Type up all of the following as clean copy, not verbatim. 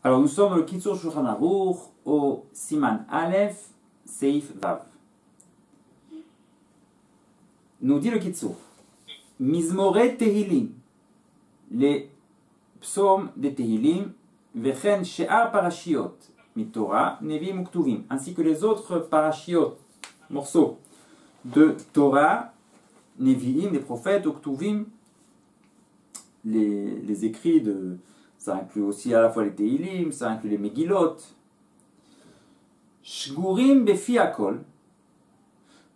Alors nous sommes dans le Kitzur Shulchan Aruch au Siman Aleph Seif Vav. Nous dit le Kitzur. Mizmore Tehilim, les psaumes des Tehilim, Vechen She'ar Parashiot, Mitorah, Nevim Uktuvim, ainsi que les autres Parashiot, morceaux de Torah, Nevi'im, les prophètes, Uktuvim, les écrits de. Ça inclut aussi à la fois les Tehilim, ça inclut les Megillot. Shgurim Befi Akol.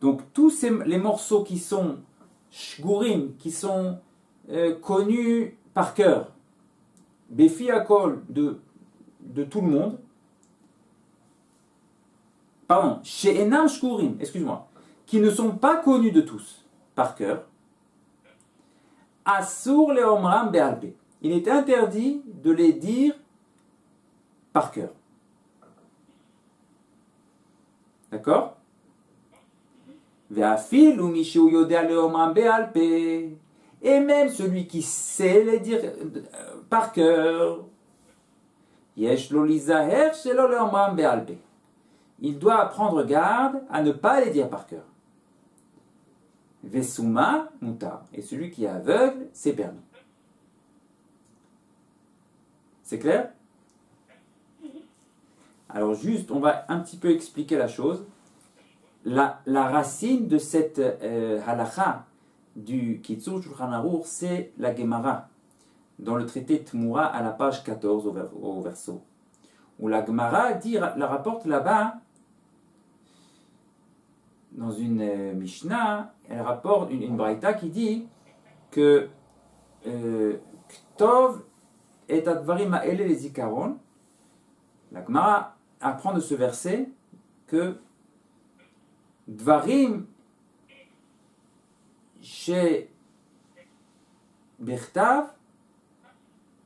Donc tous les morceaux qui sont Shgurim, qui sont connus par cœur, Befi Akol de tout le monde. Pardon, She'enam Shgurim, excuse-moi, qui ne sont pas connus de tous par cœur. Asur Leomram Be'alpe. Il est interdit de les dire par cœur. D'accord? Et même celui qui sait les dire par cœur, il doit prendre garde à ne pas les dire par cœur. Vesuma muta. Et celui qui est aveugle, c'est permis. C'est clair? Alors juste, on va un petit peu expliquer la chose. La racine de cette halakha du Kitzur Shulchan Aruch, c'est la Gemara, dans le traité Tmura à la page 14 au verso. Où la Gemara la rapporte là-bas, dans une Mishnah, elle rapporte une braïta qui dit que Ktov et advarim ha'ele les zikaron. La Gemara apprend de ce verset que dvarim chez Bertav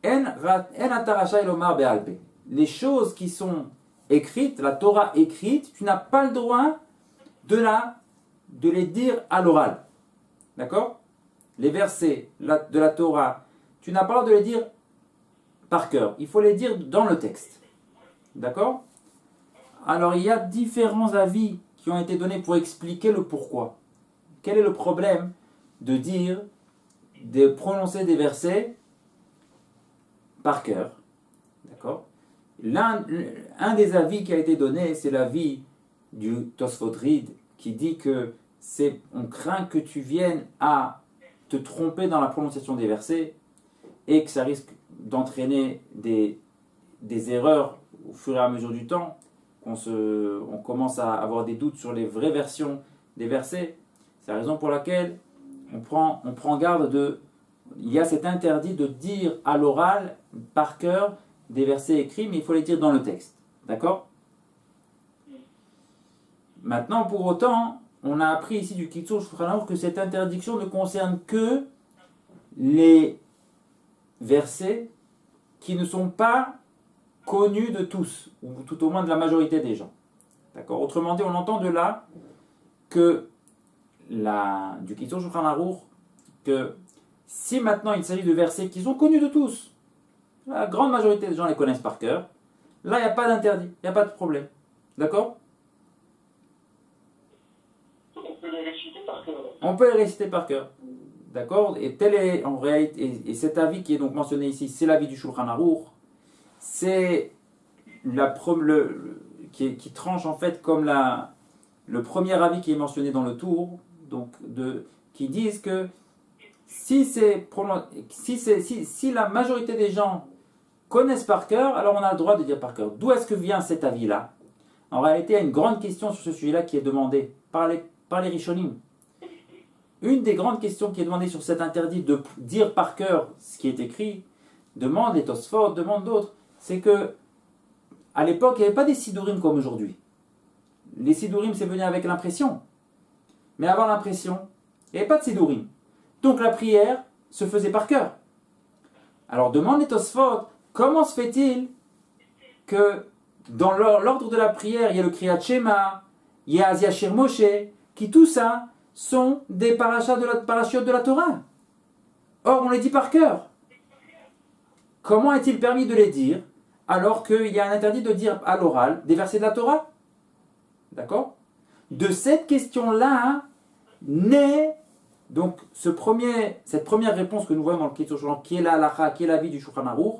en atarasha elomar be'alpe. Les choses qui sont écrites, la Torah écrite, tu n'as pas le droit de les dire à l'oral. D'accord? Les versets de la Torah, tu n'as pas le droit de les dire par cœur. Il faut les dire dans le texte. D'accord? Alors il y a différents avis qui ont été donnés pour expliquer le pourquoi. Quel est le problème de prononcer des versets par cœur? D'accord? Un des avis qui a été donné, c'est l'avis du Tosfot Rid, qui dit que on craint que tu viennes à te tromper dans la prononciation des versets et que ça risque d'entraîner des erreurs au fur et à mesure du temps, on commence à avoir des doutes sur les vraies versions des versets. C'est la raison pour laquelle on prend garde il y a cet interdit de dire à l'oral, par cœur, des versets écrits, mais il faut les dire dans le texte. D'accord? Maintenant, pour autant, on a appris ici du Kitzur Shulchan Aruch que cette interdiction ne concerne que les versets qui ne sont pas connus de tous, ou tout au moins de la majorité des gens. D'accord? Autrement dit, on entend de là que du Kitzur Shulchan Aruch, que si maintenant il s'agit de versets qui sont connus de tous, la grande majorité des gens les connaissent par cœur, là il n'y a pas d'interdit, il n'y a pas de problème. D'accord? On peut les réciter par cœur. On peut les réciter par cœur. D'accord? Et tel est en réalité, et cet avis qui est donc mentionné ici, c'est l'avis du Shulchan Aruch. C'est qui tranche en fait comme le premier avis qui est mentionné dans le tour, donc qui disent que si la majorité des gens connaissent par cœur, alors on a le droit de dire par cœur. D'où est-ce que vient cet avis-là? En réalité, il y a une grande question sur ce sujet-là qui est demandée par les Rishonim. Une des grandes questions qui est demandée sur cet interdit de dire par cœur ce qui est écrit, demande les Tosfot, demande d'autres, c'est que à l'époque, il n'y avait pas des sidurim comme aujourd'hui. Les sidurim, c'est venu avec l'impression. Mais avant l'impression, il n'y avait pas de sidurim. Donc la prière se faisait par cœur. Alors demande les Tosfot, comment se fait-il que dans l'ordre de la prière, il y a le Kriyat Shema, il y a Aziashir Moshe, qui tout ça sont des parachiotes de la Torah. Or, on les dit par cœur. Comment est-il permis de les dire alors qu'il y a un interdit de dire à l'oral des versets de la Torah. D'accord? De cette question-là naît donc cette première réponse que nous voyons dans le Kitzur Shulchan, qui est la halacha, qui est l'avis du Shulchan Aruch,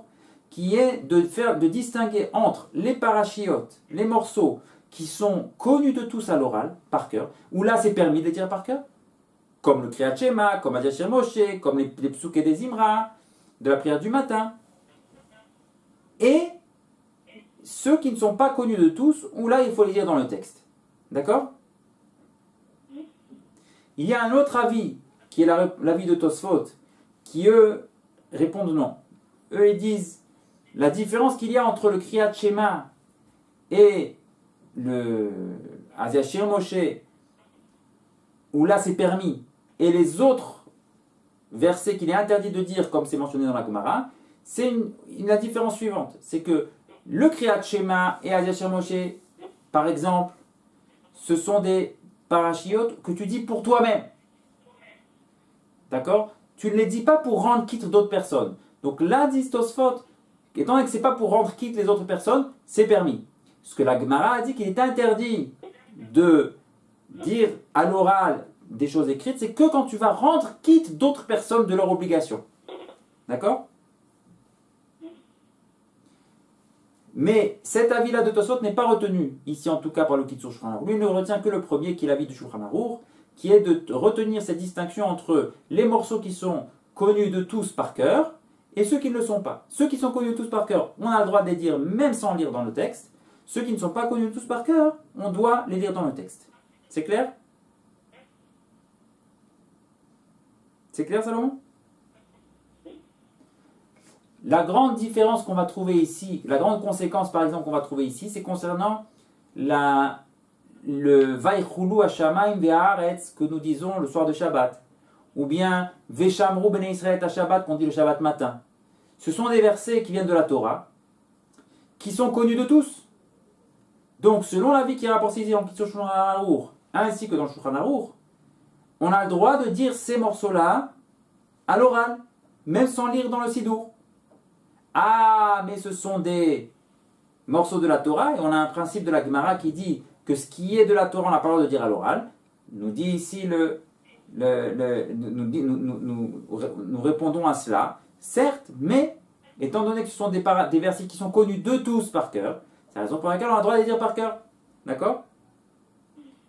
qui est de distinguer entre les parachiotes, les morceaux qui sont connus de tous à l'oral, par cœur, où là c'est permis de les dire par cœur, comme le Kriyat Shema, comme Adiashir Moshe, comme les psuké des Imra, de la prière du matin, et ceux qui ne sont pas connus de tous, où là il faut les dire dans le texte. D'accord? Il y a un autre avis, qui est l'avis de Tosfot, qui eux répondent non. Eux ils disent, la différence qu'il y a entre le Kriyat Shema et le Adiashir Moshe, où là c'est permis, et les autres versets qu'il est interdit de dire, comme c'est mentionné dans la Gemara, c'est la différence suivante. C'est que le Kriyat Shema et Adiashir Moshe, par exemple, ce sont des parachiotes que tu dis pour toi-même. D'accord? Tu ne les dis pas pour rendre quitte d'autres personnes. Donc là, dit Tosfot, étant donné que ce n'est pas pour rendre quitte les autres personnes, c'est permis. Parce que la Gemara a dit qu'il est interdit de dire à l'oral des choses écrites, c'est que quand tu vas rendre quitte d'autres personnes de leur obligation. D'accord? Mais cet avis-là de Tosfot n'est pas retenu, ici en tout cas par le Kitzur Shulchan Aruch. Lui ne retient que le premier, qui est l'avis du Shulchan Aruch, qui est de retenir cette distinction entre les morceaux qui sont connus de tous par cœur et ceux qui ne le sont pas. Ceux qui sont connus de tous par cœur, on a le droit de les dire même sans lire dans le texte. Ceux qui ne sont pas connus de tous par cœur, on doit les lire dans le texte. C'est clair? C'est clair, Salomon? La grande différence qu'on va trouver ici, la grande conséquence par exemple qu'on va trouver ici, c'est concernant le Vaychulu Hashamayim ve'haaretz que nous disons le soir de Shabbat, ou bien Veshamru bnei Israël à Shabbat qu'on dit le Shabbat matin. Ce sont des versets qui viennent de la Torah, qui sont connus de tous. Donc selon l'avis qui est rapporté ici dans le Shulchan Aruch, ainsi que dans le Shulchan Aruch, on a le droit de dire ces morceaux-là à l'oral, même sans lire dans le Sidour. Ah, mais ce sont des morceaux de la Torah, et on a un principe de la Gemara qui dit que ce qui est de la Torah, on n'a pas le droit de dire à l'oral. Nous dit ici nous répondons à cela, certes, mais étant donné que ce sont des versets qui sont connus de tous par cœur, c'est la raison pour laquelle on a le droit de les dire par cœur. D'accord?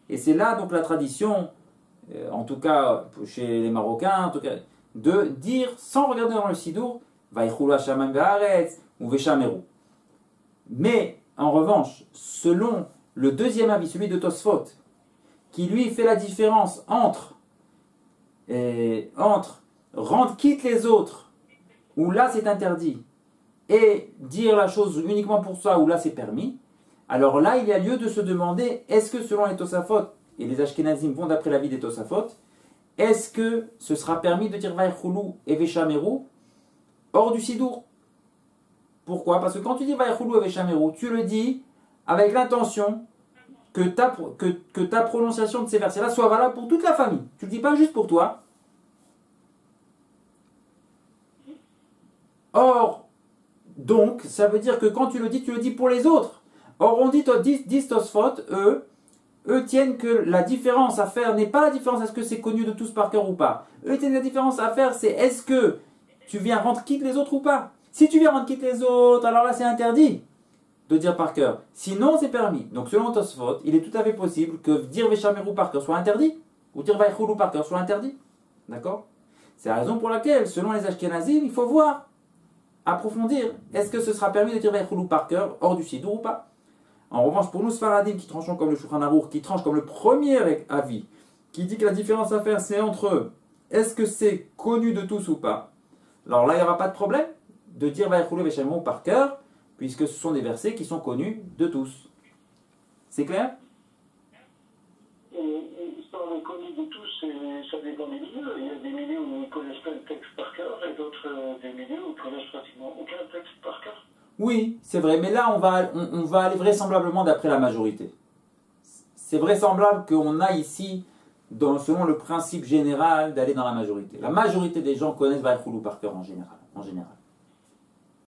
Et c'est là donc la tradition, en tout cas chez les Marocains, en tout cas, de dire sans regarder dans le Sidour, Vaychulu Hashamayim ve'haaretz ou Veshameru. Mais en revanche, selon le deuxième avis, celui de Tosfot, qui lui fait la différence entre rendre quitte les autres, où là c'est interdit, et dire la chose uniquement pour ça, où là c'est permis, alors là il y a lieu de se demander, est-ce que selon les Tosafot, et les Ashkenazim vont d'après l'avis des Tosafot, est-ce que ce sera permis de dire Vaychulu et Veshameru hors du Sidour? Pourquoi? Parce que quand tu dis Vaychulu et Veshameru, tu le dis avec l'intention que ta prononciation de ces versets-là soit valable pour toute la famille. Tu ne le dis pas juste pour toi. Or, donc, ça veut dire que quand tu le dis pour les autres. Or, on dit Tosfot, eux tiennent que la différence à faire n'est pas la différence est-ce que c'est connu de tous par cœur ou pas. Eux tiennent la différence à faire, c'est est-ce que tu viens rendre quitte les autres ou pas. Si tu viens rendre quitte les autres, alors là c'est interdit de dire par cœur. Sinon c'est permis. Donc selon Tosfot, il est tout à fait possible que dire Veshameru par cœur soit interdit, ou dire Vaychulu par cœur soit interdit. D'accord? C'est la raison pour laquelle, selon les Ashkenazim, il faut voir, approfondir, est-ce que ce sera permis de dire Vaychulu par cœur hors du Sidour ou pas. En revanche, pour nous Sfaradim qui tranchons comme le Shulchan Aruch, qui tranche comme le premier avis, qui dit que la différence à faire c'est entre est-ce que c'est connu de tous ou pas. Alors là il n'y aura pas de problème de dire Vaychulu Veshameru par cœur, puisque ce sont des versets qui sont connus de tous. C'est clair? Ça, on est connu de tous, et ça dépend des milieux. Il y a des milieux où on ne connaît pas le texte par cœur, et d'autres des milieux où on ne connaît pratiquement aucun texte par cœur. Oui, c'est vrai, mais là on va aller vraisemblablement d'après la majorité. C'est vraisemblable qu'on a ici, selon le principe général, d'aller dans la majorité. La majorité des gens connaissent Vaychulu par cœur en général.